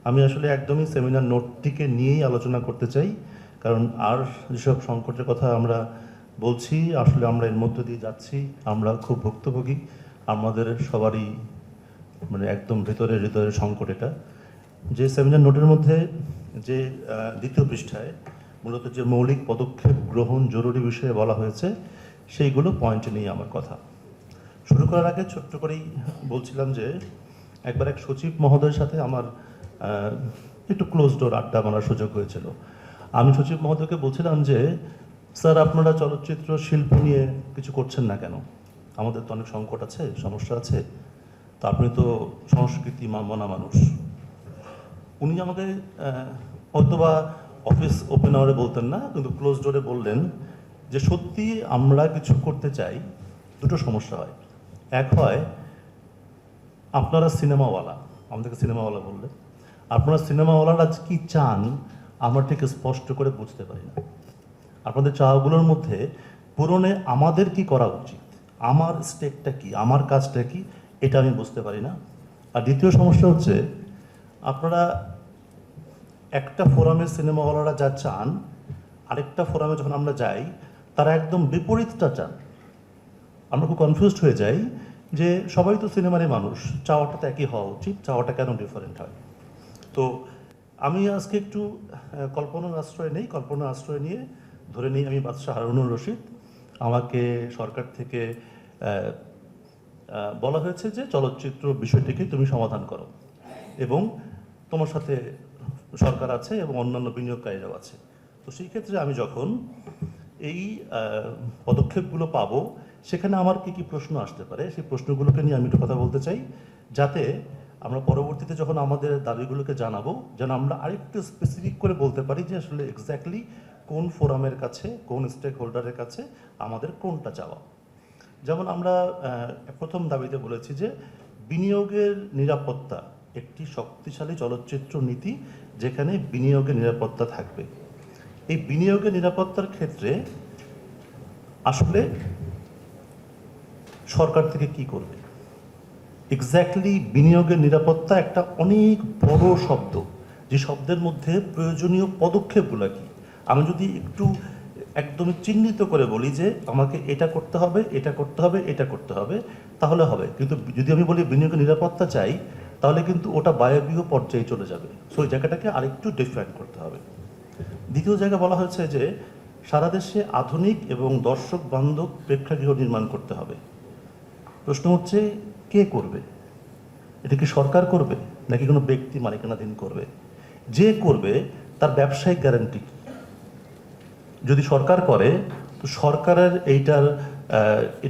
আমি আসলে একদমই সেমিনার নোটটিকে নিয়েই আলোচনা করতে চাই, কারণ আর যেসব সংকটের কথা আমরা বলছি আসলে আমরা এর মধ্য দিয়ে যাচ্ছি, আমরা খুব ভুক্তভোগী, আমাদের সবারই মানে একদম হৃদয়ের সংকট এটা। যে সেমিনার নোটের মধ্যে যে দ্বিতীয় পৃষ্ঠায় মূলত যে মৌলিক পদক্ষেপ গ্রহণ জরুরি বিষয়ে বলা হয়েছে সেইগুলো পয়েন্টে নিয়ে আমার কথা। শুরু করার আগে ছোট্ট করেই বলছিলাম যে একবার এক সচিব মহোদয়ের সাথে আমার একটু ক্লোজ ডোর আড্ডা মারার সুযোগ হয়েছিল। আমি সচিব মহোদয়কে বলছিলাম যে স্যার, আপনারা চলচ্চিত্র শিল্প নিয়ে কিছু করছেন না কেন? আমাদের তো অনেক সংকট আছে, সমস্যা আছে, তো আপনি তো সংস্কৃতি মানা মানুষ। উনি আমাকে হয়তোবা অফিস ওপেন আওয়ারে বলতেন না, কিন্তু ক্লোজ ডোরে বললেন যে সত্যি আমরা কিছু করতে চাই, দুটো সমস্যা হয়। এক হয় আপনারা সিনেমাওয়ালা, আমাদেরকে সিনেমাওয়ালা বললেন, আপনারা সিনেমাওয়ালারা কি চান আমরা ঠিক স্পষ্ট করে বুঝতে পারি না। আপনাদের চাওয়াগুলোর মধ্যে পূরণে আমাদের কি করা উচিত, আমার স্টেকটা কি, আমার কাজটা কি, এটা আমি বুঝতে পারি না। আর দ্বিতীয় সমস্যা হচ্ছে আপনারা একটা ফোরামের সিনেমাওয়ালারা যা চান, আরেকটা ফোরামে যখন আমরা যাই তারা একদম বিপরীতটা চান। আমরা খুব কনফিউজড হয়ে যাই যে সবাই তো সিনেমারই মানুষ, চাওয়াটা তো একই হওয়া উচিত, চাওয়াটা কেন ডিফারেন্ট হয়। তো আমি আজকে একটু কল্পনার আশ্রয় নিয়ে ধরে নিই আমি বাদশাহ হারুনুর রশিদ। আমাকে সরকার থেকে বলা হয়েছে যে চলচ্চিত্র বিষয়টিকে তুমি সমাধান করো এবং তোমার সাথে সরকার আছে এবং অন্যান্য বিনিয়োগকারীরাও আছে। তো সেই ক্ষেত্রে আমি যখন এই পদক্ষেপগুলো পাবো, সেখানে আমার কি কি প্রশ্ন আসতে পারে সেই প্রশ্নগুলোকে নিয়ে আমি একটু কথা বলতে চাই, যাতে আমরা পরবর্তীতে যখন আমাদের দাবিগুলোকে জানাবো যেন আমরা আরেকটু স্পেসিফিক করে বলতে পারি যে আসলে এক্স্যাক্টলি কোন ফোরামের কাছে, কোন স্টেক হোল্ডারের কাছে আমাদের কোনটা চাওয়া। যেমন আমরা প্রথম দাবিতে বলেছি যে বিনিয়োগের নিরাপত্তা, একটি শক্তিশালী চলচ্চিত্র নীতি যেখানে বিনিয়োগের নিরাপত্তা থাকবে। এই বিনিয়োগের নিরাপত্তার ক্ষেত্রে আসলে সরকার থেকে কি করবে? এক্স্যাক্টলি বিনিয়োগের নিরাপত্তা একটা অনেক বড় শব্দ, যে শব্দের মধ্যে প্রয়োজনীয় পদক্ষেপগুলো কি। আমি যদি একটু একদমই চিহ্নিত করে বলি যে আমাকে এটা করতে হবে, এটা করতে হবে, এটা করতে হবে, তাহলে হবে। কিন্তু যদি আমি বলি বিনিয়োগের নিরাপত্তা চাই, তাহলে কিন্তু ওটা বায়বীয় পর্যায়ে চলে যাবে। সো ওই জায়গাটাকে আরেকটু ডিফাইন করতে হবে। দ্বিতীয় জায়গা বলা হয়েছে যে সারা দেশে আধুনিক এবং দর্শক বান্ধব প্রেক্ষাগৃহ নির্মাণ করতে হবে। প্রশ্ন হচ্ছে কে করবে? এটা কি সরকার করবে নাকি কোনো ব্যক্তি মালিকানাধীন করবে? যে করবে তার ব্যবসায়িক গ্যারান্টি কি? যদি সরকার করে তো সরকারের এটা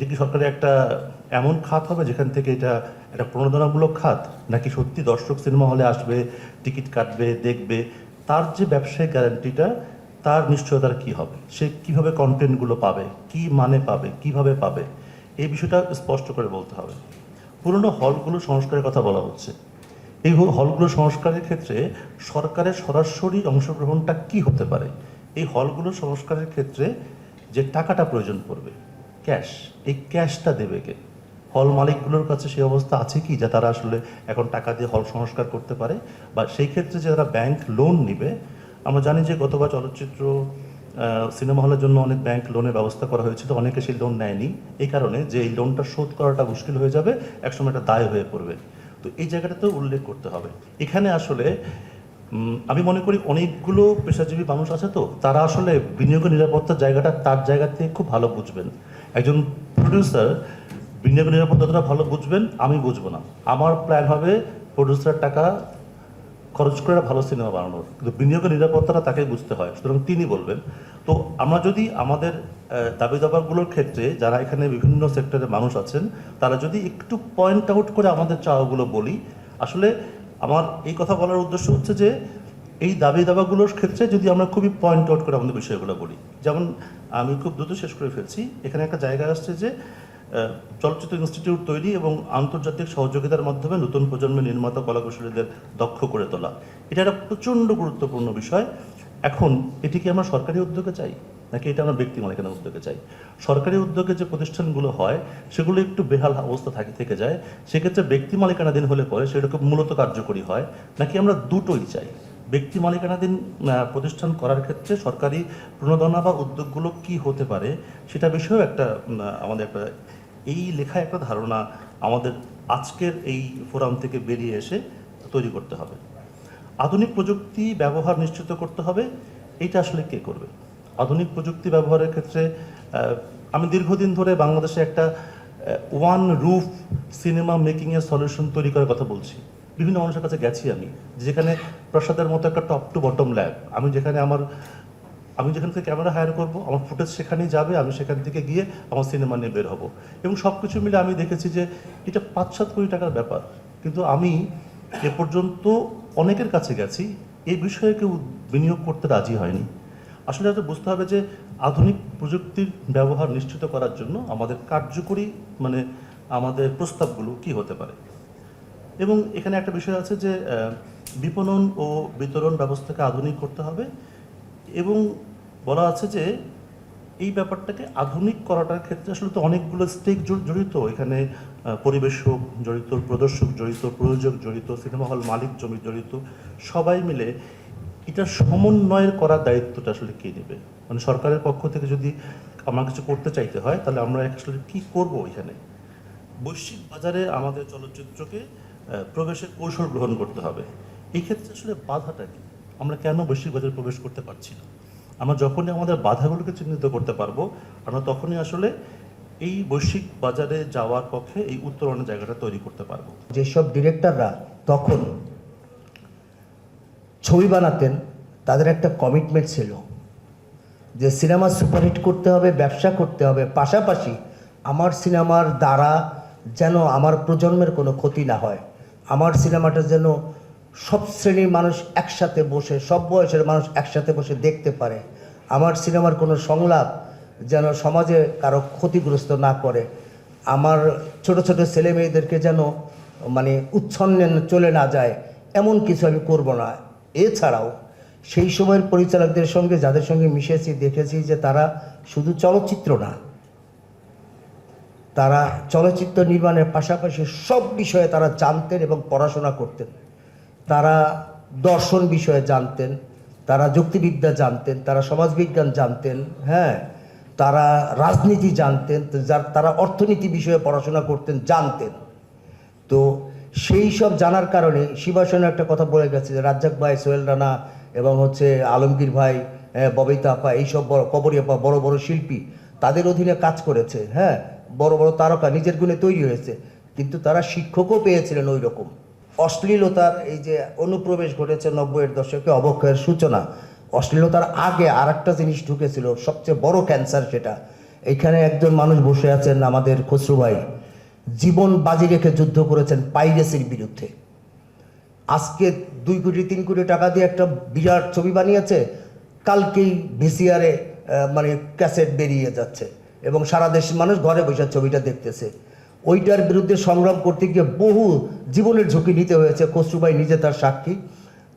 কি সরকারের একটা এমন খাত হবে যেখান থেকে এটা একটা প্রণোদনামূলক খাত, নাকি সত্যি দর্শক সিনেমা হলে আসবে, টিকিট কাটবে, দেখবে, তার যে ব্যবসায়িক গ্যারান্টিটা, তার নিশ্চয়তার কি হবে? সে কিভাবে কন্টেন্টগুলো পাবে, কি মানে পাবে, কিভাবে পাবে, এই বিষয়টা স্পষ্ট করে বলতে হবে। পুরনো হলগুলো সংস্কারের কথা বলা হচ্ছে। এই হলগুলো সংস্কারের ক্ষেত্রে সরকারের সরাসরি অংশগ্রহণটা কি হতে পারে? এই হলগুলো সংস্কারের ক্ষেত্রে যে টাকাটা প্রয়োজন পড়বে, ক্যাশ, এই ক্যাশটা দেবে কে? হল মালিকগুলোর কাছে সেই অবস্থা আছে কি যে তারা আসলে এখন টাকা দিয়ে হল সংস্কার করতে পারে? বা সেই ক্ষেত্রে যে তারা ব্যাংক লোন নিবে, আমরা জানি যে গতবার চলচ্চিত্র সিনেমা হলের জন্য অনেক ব্যাংক লোনের ব্যবস্থা করা হয়েছিল, অনেকে সেই লোন নেয়নি এই কারণে যে এই লোনটা শোধ করাটা মুশকিল হয়ে যাবে, একসময় একটা দায় হয়ে পড়বে। তো এই জায়গাটাতেও উল্লেখ করতে হবে। এখানে আসলে আমি মনে করি অনেকগুলো পেশাজীবী মানুষ আছে, তো তারা আসলে বিনিয়োগের নিরাপত্তার জায়গাটা তার জায়গা থেকে খুব ভালো বুঝবেন। একজন প্রডিউসার বিনিয়োগের নিরাপত্তাটা ভালো বুঝবেন, আমি বুঝবো না। আমার প্ল্যান হবে প্রডিউসার টাকা খরচ করে ভালো সিনেমা বানানোর, কিন্তু বিনিয়োগের নিরাপত্তাটা তাকে বুঝতে হয়, সুতরাং তিনি বলবেন। তো আমরা যদি আমাদের দাবি দাবাগুলোর ক্ষেত্রে যারা এখানে বিভিন্ন সেক্টরের মানুষ আছেন, তারা যদি একটু পয়েন্ট আউট করে আমাদের চাওয়াগুলো বলি, আসলে আমার এই কথা বলার উদ্দেশ্য হচ্ছে যে এই দাবি দাবাগুলোর ক্ষেত্রে যদি আমরা খুবই পয়েন্ট আউট করে আমাদের বিষয়গুলো বলি। যেমন আমি খুব দ্রুত শেষ করে ফেলছি, এখানে একটা জায়গা আসছে যে চলচ্চিত্র ইনস্টিটিউট তৈরি এবং আন্তর্জাতিক সহযোগিতার মাধ্যমে নতুন প্রজন্মের নির্মাতা কলাকুশলীদের দক্ষ করে তোলা। এটা একটা প্রচণ্ড গুরুত্বপূর্ণ বিষয়। এখন এটি কি আমরা সরকারি উদ্যোগে চাই? নাকি এটা আমরা ব্যক্তি মালিকানা উদ্যোগে চাই? সরকারি উদ্যোগে যে প্রতিষ্ঠানগুলো হয় সেগুলো একটু বেহাল অবস্থা থেকে যায়, সেক্ষেত্রে ব্যক্তি মালিকানাধীন হলে পরে সেরকম মূলত কার্যকরী হয়, নাকি আমরা দুটোই চাই? ব্যক্তি মালিকানাধীন প্রতিষ্ঠান করার ক্ষেত্রে সরকারি প্রণোদনা বা উদ্যোগগুলো কি হতে পারে সেটা বিষয়েও একটা আমাদের একটা এই লেখায় একটা ধারণা আমাদের আজকের এই ফোরাম থেকে বেরিয়ে এসে তৈরি করতে হবে। আধুনিক প্রযুক্তি ব্যবহার নিশ্চিত করতে হবে, এইটা আসলে কে করবে? আধুনিক প্রযুক্তি ব্যবহারের ক্ষেত্রে আমি দীর্ঘদিন ধরে বাংলাদেশে একটা ওয়ান রুফ সিনেমা মেকিংয়ের সলিউশন তৈরি করার কথা বলছি। বিভিন্ন মানুষের কাছে গেছি আমি, যেখানে প্রসাদের মতো একটা টপ টু বটম ল্যাব, আমি যেখান থেকে ক্যামেরা হায়ার করব, আমার ফুটেজ সেখানেই যাবে, আমি সেখান থেকে গিয়ে আমার সিনেমা নিয়ে বের হব। এবং সব কিছু মিলে আমি দেখেছি যে এটা 5-7 কোটি টাকার ব্যাপার, কিন্তু আমি এ পর্যন্ত অনেকের কাছে গেছি, এই বিষয়ে কেউ বিনিয়োগ করতে রাজি হয়নি। আসলে এটা বুঝতে হবে যে আধুনিক প্রযুক্তির ব্যবহার নিশ্চিত করার জন্য আমাদের কার্যকরী আমাদের প্রস্তাবগুলো কি হতে পারে। এবং এখানে একটা বিষয় আছে যে বিপণন ও বিতরণ ব্যবস্থাকে আধুনিক করতে হবে, এবং বলা আছে যে এই ব্যাপারটাকে আধুনিক করাটার ক্ষেত্রে আসলে তো অনেকগুলো স্টেক জড়িত, এখানে পরিবেশক জড়িত, প্রদর্শক জড়িত, প্রযোজক জড়িত, সিনেমা হল মালিক জড়িত, সবাই মিলে এটা সমন্বয়ের করার দায়িত্বটা আসলে কে নেবে? সরকারের পক্ষ থেকে যদি আমার কিছু করতে চাইতে হয় তাহলে আমরা আসলে কি করব? এখানে বৈশ্বিক বাজারে আমাদের চলচ্চিত্রকে প্রবেশের কৌশল গ্রহণ করতে হবে। এই ক্ষেত্রে আসলে বাধাটা কি? আমরা কেন বৈশ্বিক বাজারে প্রবেশ করতে পারছি না? আমরা যখনই আমাদের বাধাগুলোকে চিহ্নিত করতে পারবো, আমরা তখনই আসলে এই বৈশ্বিক বাজারে যাওয়ার পক্ষে এই উত্তরণের জায়গাটা তৈরি করতে পারবো। যেসব ডিরেক্টররা তখন ছবি বানাতেন তাদের একটা কমিটমেন্ট ছিল যে সিনেমা সুপারহিট করতে হবে, ব্যবসা করতে হবে, পাশাপাশি আমার সিনেমার দ্বারা যেন আমার প্রজন্মের কোনো ক্ষতি না হয়, আমার সিনেমাটা যেন সব শ্রেণীর মানুষ একসাথে বসে, সব বয়সের মানুষ একসাথে বসে দেখতে পারে, আমার সিনেমার কোনো সংলাপ যেন সমাজে কারো ক্ষতিগ্রস্ত না করে, আমার ছোট ছোট ছেলে মেয়েদেরকে যেন উচ্ছন্নে চলে না যায়, এমন কিছু আমি করব না। এছাড়াও সেই সময়ের পরিচালকদের সঙ্গে যাদের সঙ্গে মিশেছি দেখেছি যে তারা শুধু চলচ্চিত্র না, তারা চলচ্চিত্র নির্মাণের পাশাপাশি সব বিষয়ে তারা জানতেন এবং পড়াশোনা করতেন। তারা দর্শন বিষয়ে জানতেন, তারা যুক্তিবিদ্যা জানতেন, তারা সমাজবিজ্ঞান জানতেন, হ্যাঁ, তারা রাজনীতি জানতেন, তারা অর্থনীতি বিষয়ে পড়াশোনা করতেন, জানতেন। তো সেই সব জানার কারণে শিবাসন একটা কথা বলে গেছে যে রাজ্জাক ভাই, সোহেল রানা এবং আলমগীর ভাই, ববিতা আপা, এইসব কবরী আপা বড় বড় শিল্পী তাদের অধীনে কাজ করেছে, হ্যাঁ, বড় বড় তারকা নিজের গুণে তৈরি হয়েছে, কিন্তু তারা শিক্ষকও পেয়েছিলেন ওই রকম। অশ্লীলতার এই যে অনুপ্রবেশ ঘটেছে 90-এর দশকে, অবক্ষয়ের সূচনা, অশ্লীলতার আগে আর একটা জিনিস ঢুকেছিল, সবচেয়ে বড় ক্যান্সার সেটা। এইখানে একজন মানুষ বসে আছেন, আমাদের খসরু ভাই, জীবন বাজি রেখে যুদ্ধ করেছেন পাইরেসির বিরুদ্ধে। আজকে 2 কোটি 3 কোটি টাকা দিয়ে একটা বিরাট ছবি বানিয়েছে, কালকেই ভিসিআরে ক্যাসেট বেরিয়ে যাচ্ছে এবং সারা দেশের মানুষ ঘরে বসে ছবিটা দেখতেছে। ওইটার বিরুদ্ধে সংগ্রাম করতে গিয়ে বহু জীবনের ঝুঁকি নিতে হয়েছে। খসরু ভাই নিজে তার সাক্ষী,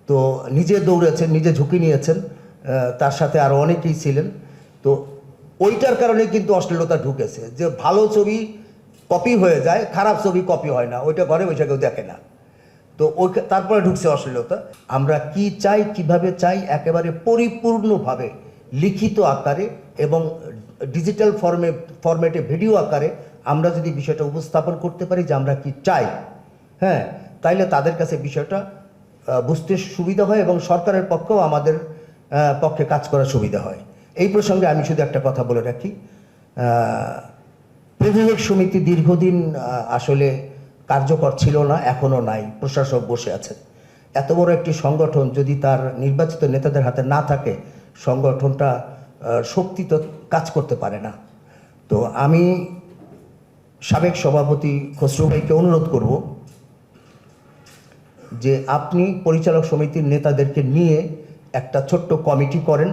তো নিজে দৌড়েছেন, নিজে ঝুঁকি নিয়েছেন, তার সাথে আরও অনেকেই ছিলেন। তো ওইটার কারণে কিন্তু অশ্লীলতা ঢুকেছে, যে ভালো ছবি কপি হয়ে যায়, খারাপ ছবি কপি হয় না, ওইটা ঘরে বসে কেউ দেখে না। তো তারপরে ঢুকছে অশ্লীলতা। আমরা কি চাই, কিভাবে চাই, একেবারে পরিপূর্ণভাবে লিখিত আকারে এবং ডিজিটাল ফরম্যাটে ভিডিও আকারে আমরা যদি বিষয়টা উপস্থাপন করতে পারি যে আমরা কি চাই, হ্যাঁ, তাইলে তাদের কাছে বিষয়টা বুঝতে সুবিধা হয় এবং সরকারের পক্ষেও আমাদের পক্ষে কাজ করার সুবিধা হয়। এই প্রসঙ্গে আমি শুধু একটা কথা বলে রাখি, প্রযোজক সমিতি দীর্ঘদিন আসলে কার্যকর ছিল না, এখনও নাই, প্রশাসক বসে আছেন। এত বড় একটি সংগঠন যদি তার নির্বাচিত নেতাদের হাতে না থাকে, সংগঠনটা শক্তি তো কাজ করতে পারে না। তো আমি সাবেক সভাপতি খসরু ভাইকে অনুরোধ করব যে আপনি পরিচালক সমিতির নেতাদেরকে নিয়ে একটা ছোট্ট কমিটি করেন,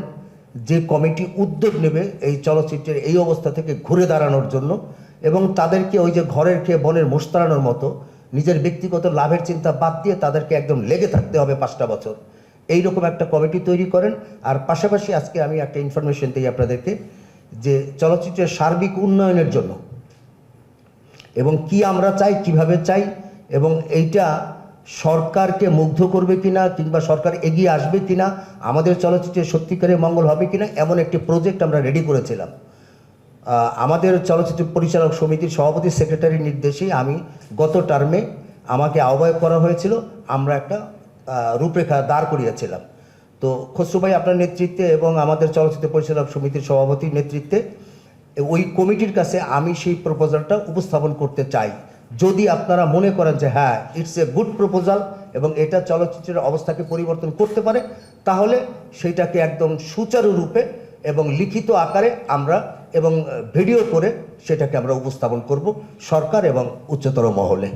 যে কমিটি উদ্যোগ নেবে এই চলচ্চিত্রের এই অবস্থা থেকে ঘুরে দাঁড়ানোর জন্য, এবং তাদেরকে ওই যে ঘরের খেয়ে বনের মোষ তাড়ানোর মতো নিজের ব্যক্তিগত লাভের চিন্তা বাদ দিয়ে তাদেরকে একদম লেগে থাকতে হবে 5টা বছর, এইরকম একটা কমিটি তৈরি করেন। আর পাশাপাশি আজকে আমি একটা ইনফরমেশন দিই আপনাদেরকে যে চলচ্চিত্রের সার্বিক উন্নয়নের জন্য এবং কি আমরা চাই, কিভাবে চাই, এবং এইটা সরকারকে মুগ্ধ করবে কিনা কিংবা সরকার এগিয়ে আসবে কিনা, আমাদের চলচ্চিত্রের সত্যিকারের মঙ্গল হবে কিনা, এমন একটি প্রজেক্ট আমরা রেডি করেছিলাম। আমাদের চলচ্চিত্র পরিচালক সমিতির সভাপতি সেক্রেটারির নির্দেশেই আমি গত টার্মে আমাকে আহ্বায়ক করা হয়েছিল, আমরা একটা রূপরেখা দাঁড় করিয়েছিলাম। তো খসরু ভাই আপনার নেতৃত্বে এবং আমাদের চলচ্চিত্র পরিচালক সমিতির সভাপতির নেতৃত্বে ওই কমিটির কাছে আমি সেই প্রপোজালটা উপস্থাপন করতে চাই। যদি আপনারা মনে করেন যে হ্যাঁ ইটস এ গুড প্রপোজাল এবং এটা চলচ্চিত্রের অবস্থাকে পরিবর্তন করতে পারে, তাহলে সেইটাকে একদম সুচারুরূপে এবং লিখিত আকারে আমরা এবং ভিডিও করে সেটাকে আমরা উপস্থাপন করব সরকার এবং উচ্চতর মহলে।